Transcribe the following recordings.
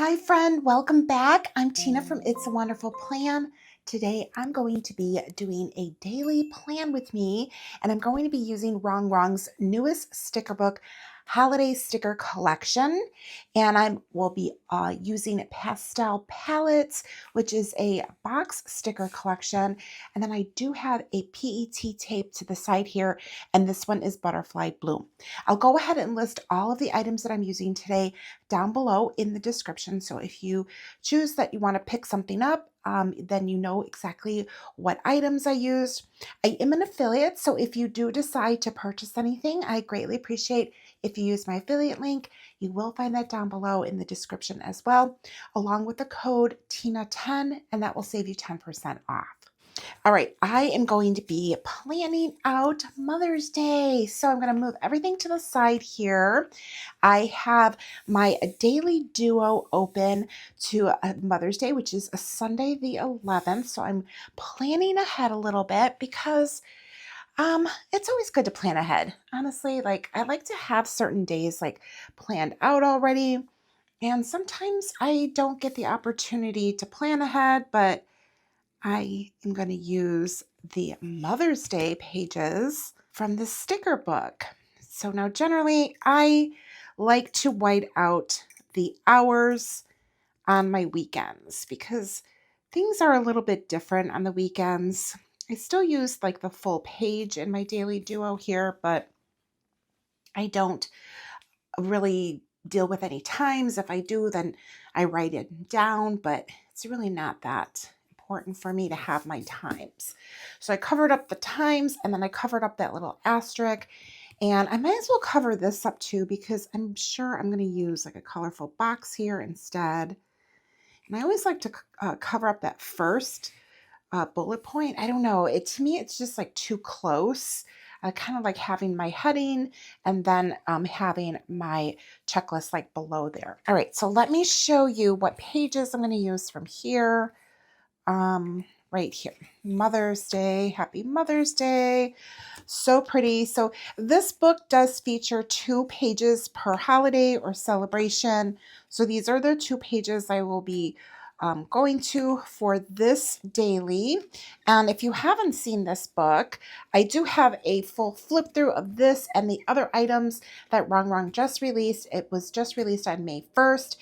Hi friend, welcome back. I'm Tina from It's a Wonderful Plan. Today I'm going to be doing a daily plan with me, and I'm going to be using Rongrong's newest sticker book, Holiday Sticker Collection. And I will be using Pastel Palettes, which is a box sticker collection. And then I do have a PET tape to the side here, and this one is Butterfly Bloom. I'll go ahead and list all of the items that I'm using today down below in the description. So if you choose that you want to pick something up, then you know exactly what items I used. I am an affiliate, so if you do decide to purchase anything, I greatly appreciate if you use my affiliate link. You will find that down below in the description as well, along with the code TINA10, and that will save you 10% off. All right, I am going to be planning out Mother's Day. So I'm going to move everything to the side here. I have my daily duo open to Mother's Day, which is a Sunday the 11th. So I'm planning ahead a little bit because it's always good to plan ahead. Honestly, like I like to have certain days like planned out already. And sometimes I don't get the opportunity to plan ahead, but I am going to use the Mother's Day pages from the sticker book. So now generally I like to white out the hours on my weekends because things are a little bit different on the weekends. I still use like the full page in my daily duo here, but I don't really deal with any times. If I do, then I write it down, but it's really not that important for me to have my times. So I covered up the times, and then I covered up that little asterisk, and I might as well cover this up too because I'm sure I'm going to use like a colorful box here instead. And I always like to cover up that first bullet point. I don't know. To me, it's just like too close. I kind of like having my heading and then having my checklist like below there. All right, so let me show you what pages I'm going to use from here. Right here. Mother's Day. Happy Mother's Day. So pretty. So this book does feature 2 pages per holiday or celebration. So these are the 2 pages I will be going to for this daily. And if you haven't seen this book, I do have a full flip through of this and the other items that Rongrong just released. It was just released on May 1st.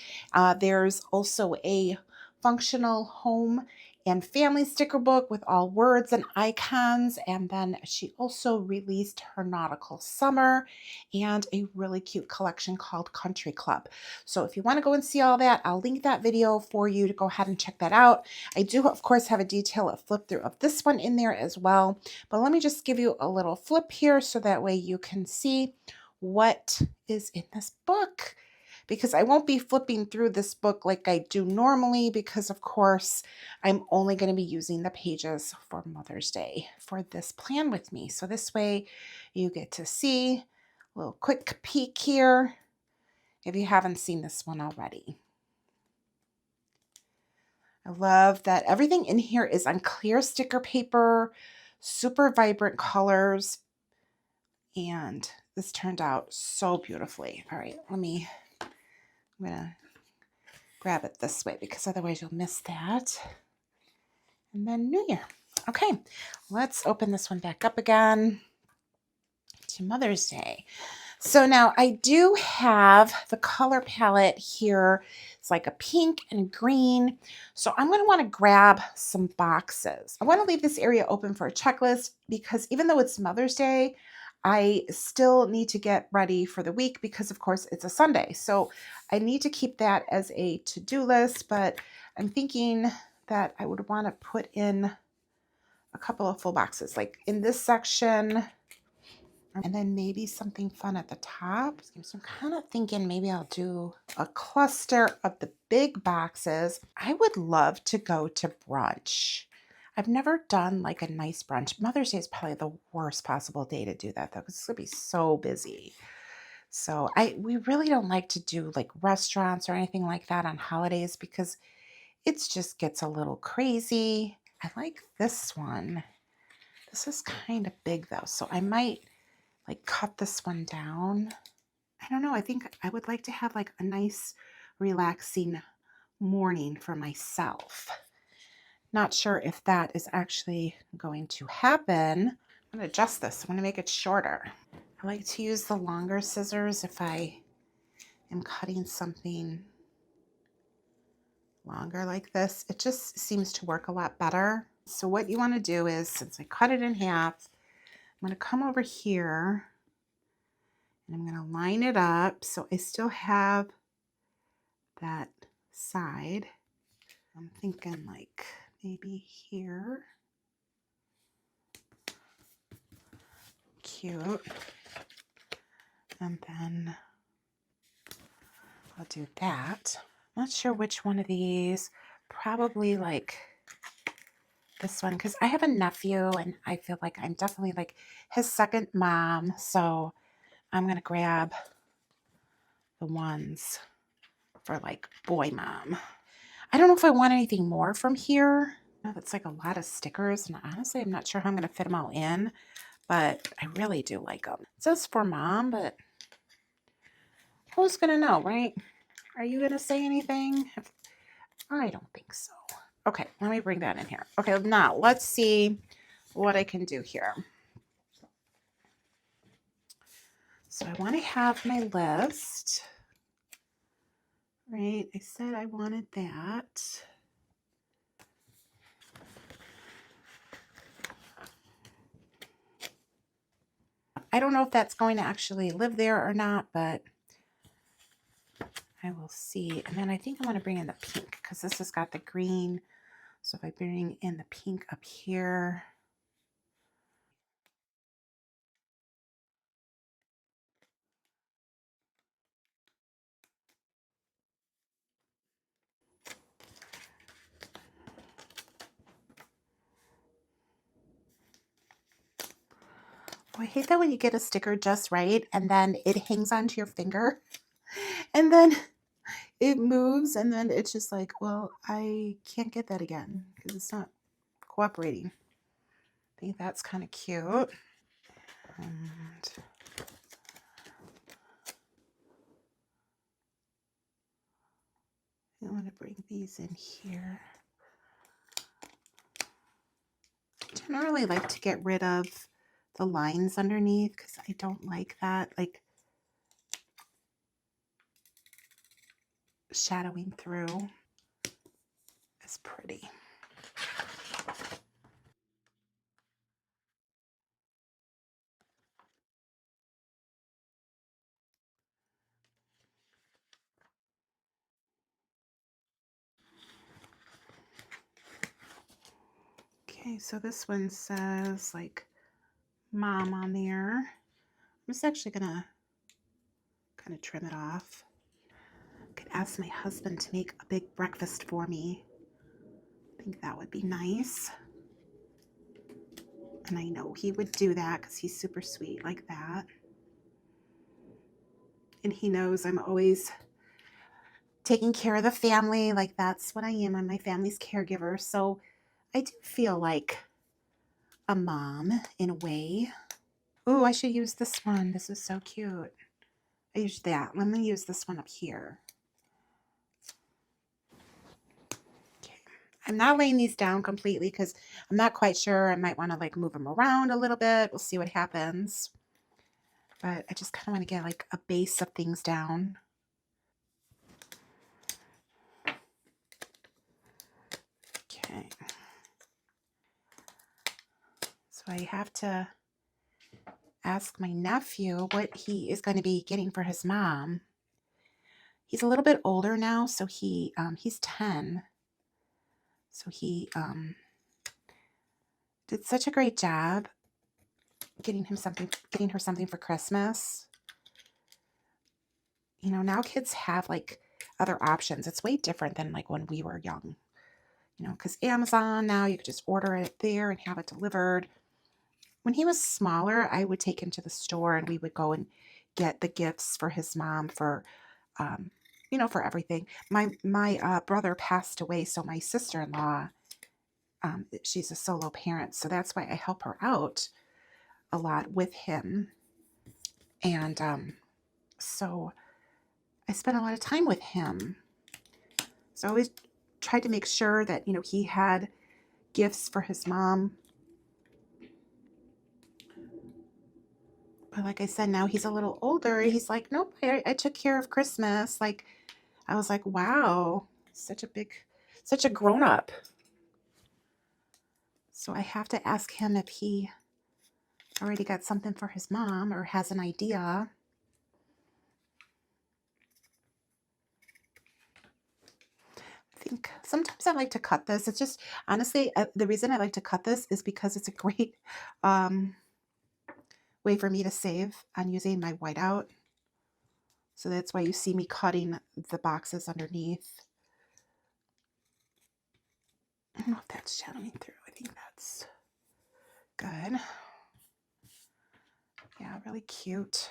There's also a functional home and family sticker book with all words and icons. And then she also released her nautical summer and a really cute collection called Country Club. So if you want to go and see all that, I'll link that video for you to go ahead and check that out. I do, of course, have a detailed flip through of this one in there as well. But let me just give you a little flip here so that way you can see what is in this book, because I won't be flipping through this book like I do normally because, of course, I'm only going to be using the pages for Mother's Day for this plan with me. So this way you get to see a little quick peek here if you haven't seen this one already. I love that everything in here is on clear sticker paper, super vibrant colors, and this turned out so beautifully. All right, I'm gonna grab it this way because otherwise you'll miss that. And then New Year. Okay, let's open this one back up again to Mother's Day. So now I do have the color palette here. It's like a pink and green. So I'm going to want to grab some boxes. I want to leave this area open for a checklist because even though it's Mother's Day, I still need to get ready for the week because, of course, it's a Sunday. So I need to keep that as a to-do list, but I'm thinking that I would want to put in a couple of full boxes, like in this section, and then maybe something fun at the top. So I'm kind of thinking maybe I'll do a cluster of the big boxes. I would love to go to brunch. I've never done like a nice brunch. Mother's Day is probably the worst possible day to do that though, because it's gonna be so busy. So we really don't like to do like restaurants or anything like that on holidays because it just gets a little crazy. I like this one. This is kind of big though, so I might like cut this one down. I don't know. I think I would like to have like a nice relaxing morning for myself. Not sure if that is actually going to happen. I'm going to adjust this. I'm going to make it shorter. I like to use the longer scissors if I am cutting something longer like this. It just seems to work a lot better. So what you want to do is, since I cut it in half, I'm going to come over here and I'm going to line it up so I still have that side. I'm thinking like maybe here. Cute. And then I'll do that. Not sure which one of these. Probably like this one, because I have a nephew and I feel like I'm definitely like his second mom. So I'm going to grab the ones for like boy mom. I don't know if I want anything more from here. That's like a lot of stickers, and honestly, I'm not sure how I'm going to fit them all in, but I really do like them. It says for mom, but who's going to know, right? Are you going to say anything? I don't think so. Okay, let me bring that in here. Okay, now let's see what I can do here. So I want to have my list, right? I said I wanted that. I don't know if that's going to actually live there or not, but I will see. And then I think I want to bring in the pink because this has got the green. So if I bring in the pink up here. Oh, I hate that when you get a sticker just right and then it hangs onto your finger and then it moves and then it's just like, well, I can't get that again because it's not cooperating. I think that's kind of cute. And I want to bring these in here. I generally like to get rid of the lines underneath because I don't like that, like shadowing through is pretty. Okay, so this one says like mom on there. I'm just actually gonna kind of trim it off. I could ask my husband to make a big breakfast for me. I think that would be nice. And I know he would do that because he's super sweet like that. And he knows I'm always taking care of the family. Like that's what I am. I'm my family's caregiver. So I do feel like a mom in a way. Oh, I should use this one. This is so cute. I used that. Let me use this one up here. Okay. I'm not laying these down completely because I'm not quite sure. I might want to like move them around a little bit. We'll see what happens. But I just kind of want to get like a base of things down. Okay. So I have to ask my nephew what he is going to be getting for his mom. He's a little bit older now, so he's 10. So he did such a great job getting her something for Christmas. You know, now kids have like other options. It's way different than like when we were young. You know, because Amazon now you could just order it there and have it delivered. When he was smaller, I would take him to the store and we would go and get the gifts for his mom for, you know, for everything. My brother passed away, so my sister-in-law, she's a solo parent, so that's why I help her out a lot with him. And so I spent a lot of time with him. So I always tried to make sure that, you know, he had gifts for his mom. But like I said, now he's a little older. He's like, nope, I took care of Christmas. Like, I was like, wow, such a grown up. So I have to ask him if he already got something for his mom or has an idea. I think sometimes I like to cut this. It's just, honestly, the reason I like to cut this is because it's a great way for me to save on using my whiteout. So that's why you see me cutting the boxes underneath. I don't know if that's shadowing through. I think that's good. Yeah, really cute.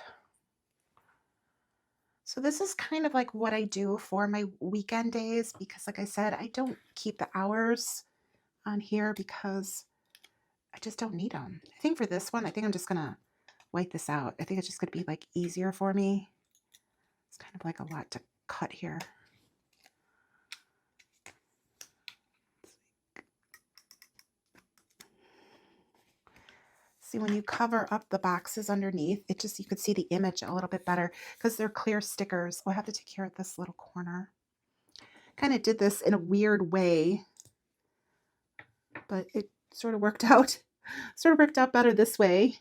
So this is kind of like what I do for my weekend days because, like I said, I don't keep the hours on here because I just don't need them. I think for this one, I think I'm just going to wipe this out. I think it's just going to be like easier for me. It's kind of like a lot to cut here. See, when you cover up the boxes underneath, it just, you could see the image a little bit better because they're clear stickers. I'll have to take care of this little corner. Kind of did this in a weird way, but it sort of worked out. Sort of worked out better this way,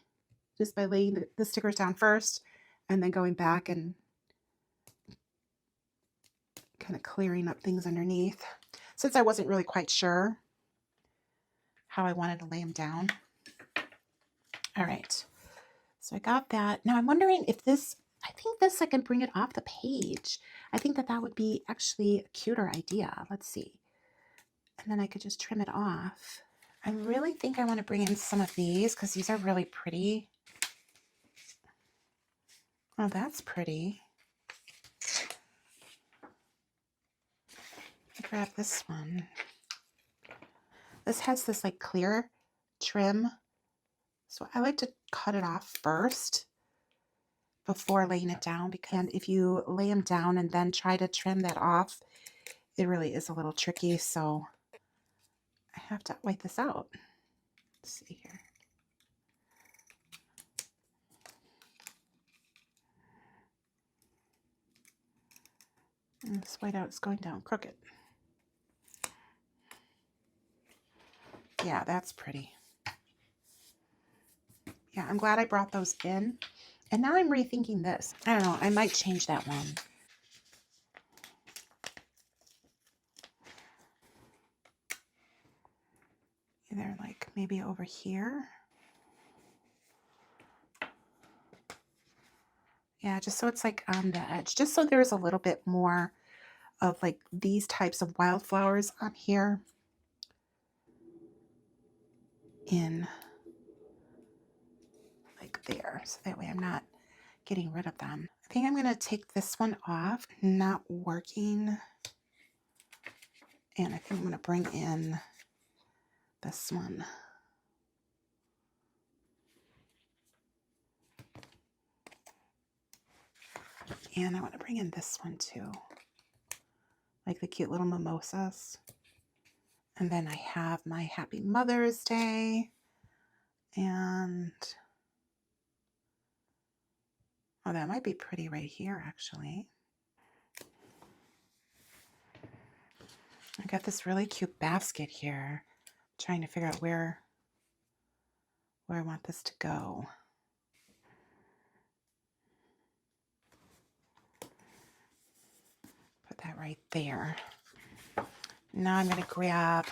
just by laying the stickers down first and then going back and kind of clearing up things underneath. Since I wasn't really quite sure how I wanted to lay them down. All right, so I got that. Now I'm wondering if this, I think this, I can bring it off the page. I think that that would be actually a cuter idea. Let's see. And then I could just trim it off. I really think I want to bring in some of these because these are really pretty. Oh, that's pretty. Grab this one. This has this like clear trim. So I like to cut it off first before laying it down, because if you lay them down and then try to trim that off, it really is a little tricky. So I have to wipe this out. Let's see here. And this whiteout is going down crooked. Yeah, that's pretty. Yeah, I'm glad I brought those in. And now I'm rethinking this. I don't know, I might change that one. Either like maybe over here. Yeah, just so it's like on the edge, just so there's a little bit more of like these types of wildflowers on here. In like there, so that way I'm not getting rid of them. I think I'm going to take this one off, not working, and I think I'm going to bring in this one. And I want to bring in this one too, like the cute little mimosas. And then I have my Happy Mother's Day, and oh, that might be pretty right here actually. I got this really cute basket here. I'm trying to figure out where I want this to go. Put that right there. Now I'm going to grab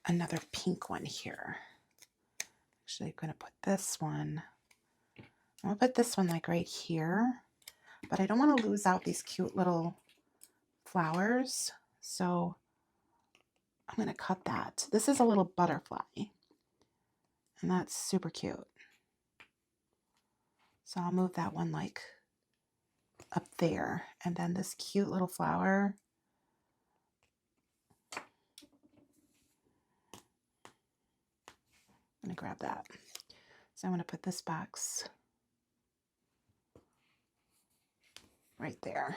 another pink one here. Actually, I'm going to put this one. I'll put this one like right here, but I don't want to lose out these cute little flowers. So I'm going to cut that. This is a little butterfly, and that's super cute. So I'll move that one like up there, and then this cute little flower. I'm going to grab that. So I'm going to put this box right there.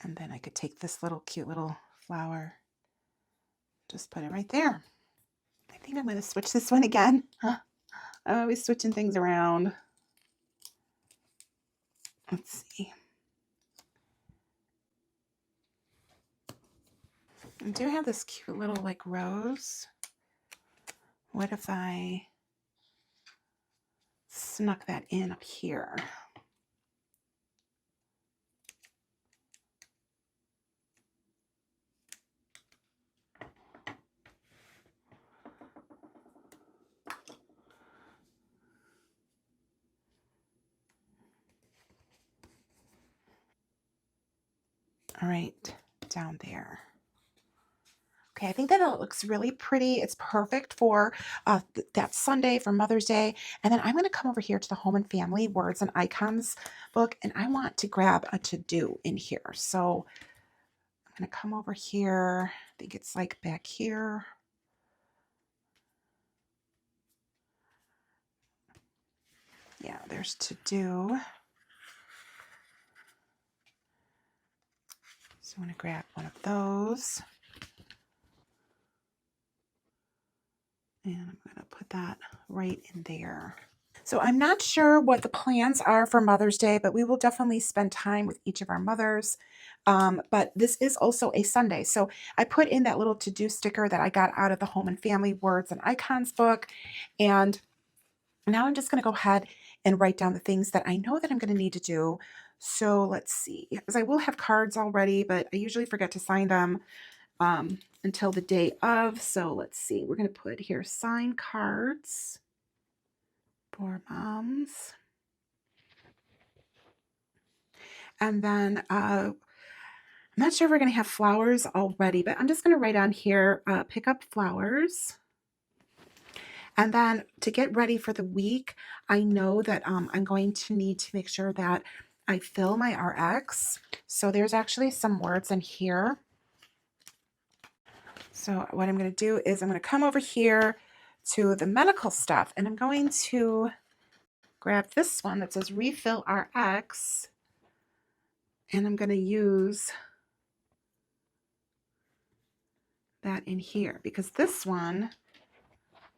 And then I could take this little cute little flower, just put it right there. I think I'm going to switch this one again. I'm always switching things around. Let's see. I do have this cute little like rose. What if I snuck that in up here? All right, down there. Okay, I think that it looks really pretty. It's perfect for that Sunday, for Mother's Day. And then I'm going to come over here to the Home and Family Words and Icons book, and I want to grab a to-do in here. So I'm going to come over here. I think it's like back here. Yeah, there's to-do. So I'm going to grab one of those. And I'm going to put that right in there. So I'm not sure what the plans are for Mother's Day, but we will definitely spend time with each of our mothers. But this is also a Sunday. So I put in that little to-do sticker that I got out of the Home and Family Words and Icons book. And now I'm just going to go ahead and write down the things that I know that I'm going to need to do. So let's see, because I will have cards already, but I usually forget to sign them until the day of. So let's see, we're going to put here sign cards for moms. And then I'm not sure if we're going to have flowers already, but I'm just going to write on here, pick up flowers. And then to get ready for the week, I know that I'm going to need to make sure that I fill my RX. So there's actually some words in here. So what I'm going to do is I'm going to come over here to the medical stuff, and I'm going to grab this one that says refill RX, and I'm going to use that in here because this one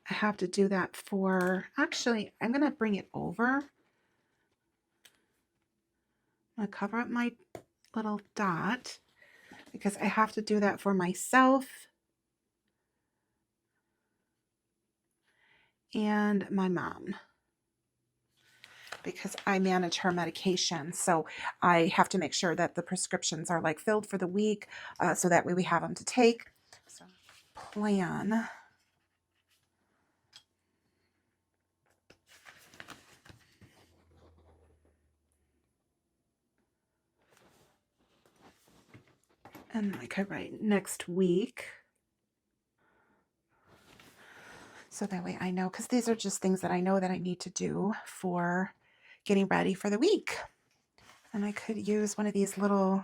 I have to do that for. Actually, I'm going to bring it over. I'm going to cover up my little dot because I have to do that for myself and my mom because I manage her medication. So I have to make sure that the prescriptions are like filled for the week so that way we have them to take. So plan. And like I write next week. So that way I know, because these are just things that I know that I need to do for getting ready for the week. And I could use one of these little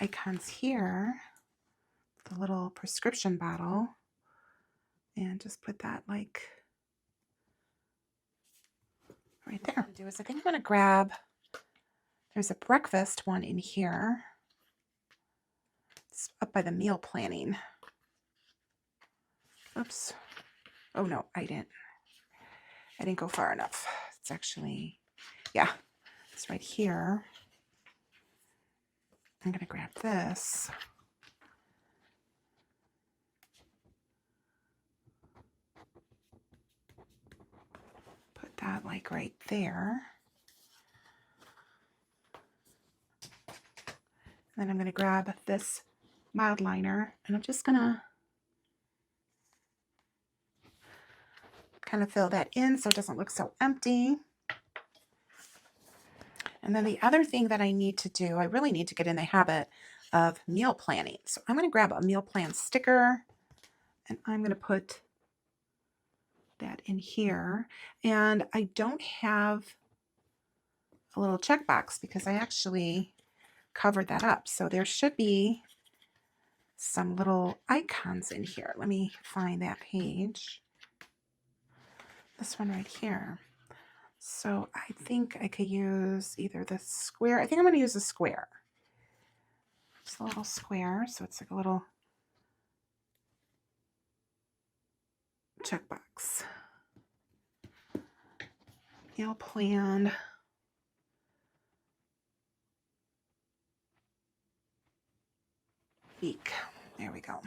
icons here, the little prescription bottle, and just put that like right there. What I'm gonna do is I think I'm going to grab, there's a breakfast one in here. It's up by the meal planning. Oops. Oh no, I didn't go far enough. It's actually, yeah, it's right here. I'm going to grab this. Put that like right there. And then I'm going to grab this mild liner and I'm just going to kind of fill that in so it doesn't look so empty. And then the other thing that I need to do, I really need to get in the habit of meal planning. So I'm going to grab a meal plan sticker and I'm going to put that in here. And I don't have a little checkbox because I actually covered that up. So there should be some little icons in here. Let me find that page. This one right here. So I think I could use either the square. I think I'm going to use a square. Just a little square, so it's like a little checkbox. Nail plan. Week. There we go.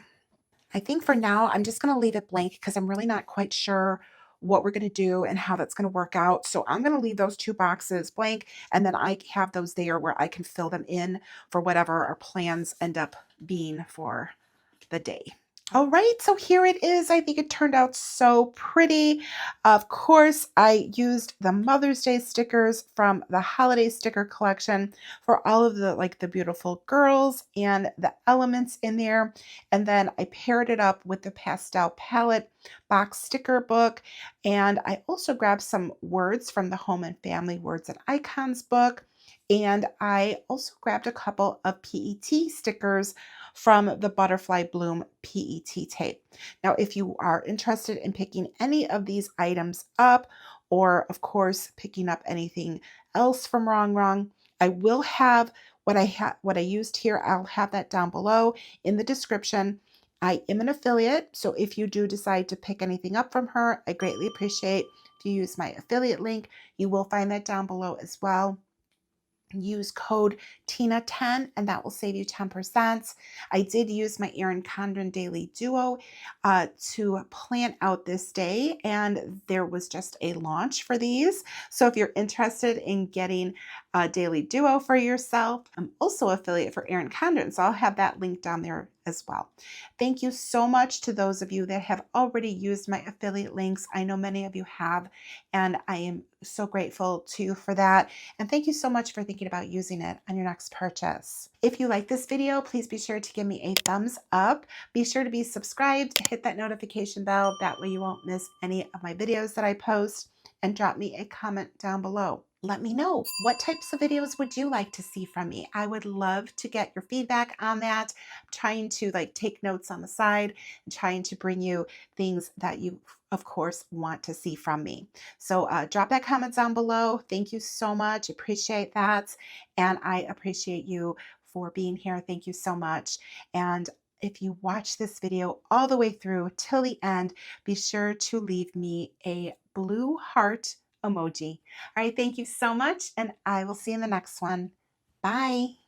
I think for now, I'm just going to leave it blank because I'm really not quite sure what we're going to do and how that's going to work out. So I'm going to leave those 2 boxes blank, and then I have those there where I can fill them in for whatever our plans end up being for the day. All right, so here it is. I think it turned out so pretty. Of course, I used the Mother's Day stickers from the holiday sticker collection for all of the beautiful girls and the elements in there. And then I paired it up with the Pastel Palette Box sticker book. And I also grabbed some words from the Home and Family Words and Icons book. And I also grabbed a couple of PET stickers from the Butterfly Bloom PET tape. Now, if you are interested in picking any of these items up, or of course, picking up anything else from Rongrong, I will have what I used here. I'll have that down below in the description. I am an affiliate, so if you do decide to pick anything up from her, I greatly appreciate if you use my affiliate link. You will find that down below as well. Use code TINA10 and that will save you 10%. I did use my Erin Condren Daily Duo to plan out this day, and there was just a launch for these. So if you're interested in getting a Daily Duo for yourself, I'm also affiliate for Erin Condren, so I'll have that link down there as well. Thank you so much to those of you that have already used my affiliate links. I know many of you have, and I am so grateful to you for that. And thank you so much for thinking about using it on your next purchase. If you like this video, please be sure to give me a thumbs up. Be sure to be subscribed, hit that notification bell. That way you won't miss any of my videos that I post, and drop me a comment down below. Let me know, what types of videos would you like to see from me? I would love to get your feedback on that. I'm trying to take notes on the side and trying to bring you things that you, of course, want to see from me. So drop that comment down below. Thank you so much. Appreciate that. And I appreciate you for being here. Thank you so much. And if you watch this video all the way through till the end, be sure to leave me a blue heart emoji. All right, thank you so much, and I will see you in the next one. Bye.